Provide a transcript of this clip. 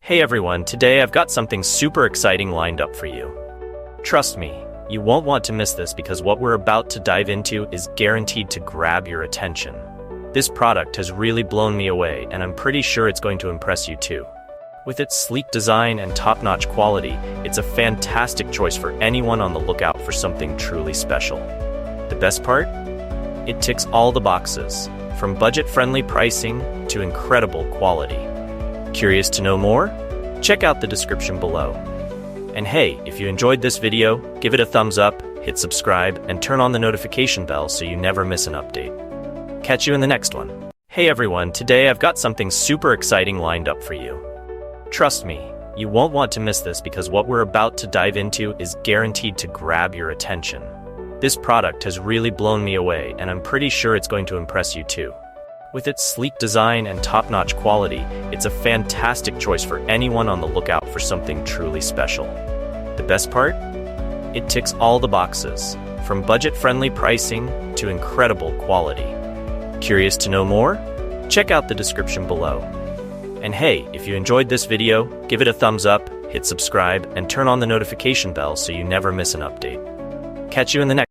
Hey everyone, today I've got something super exciting lined up for you. Trust me, you won't want to miss this because what we're about to dive into is guaranteed to grab your attention. This product has really blown me away, and I'm pretty sure it's going to impress you too. With its sleek design and top-notch quality, it's a fantastic choice for anyone on the lookout for something truly special. The best part? It ticks all the boxes, from budget-friendly pricing to incredible quality. Curious to know more? Check out the description below. And hey, if you enjoyed this video, give it a thumbs up, hit subscribe, and turn on the notification bell so you never miss an update. Catch you in the next one. Hey everyone, today I've got something super exciting lined up for you. Trust me, you won't want to miss this because what we're about to dive into is guaranteed to grab your attention. This product has really blown me away, and I'm pretty sure it's going to impress you too. With its sleek design and top-notch quality, it's a fantastic choice for anyone on the lookout for something truly special. The best part? It ticks all the boxes, from budget-friendly pricing to incredible quality. Curious to know more? Check out the description below. And hey, if you enjoyed this video, give it a thumbs up, hit subscribe, and turn on the notification bell so you never miss an update. Catch you in the next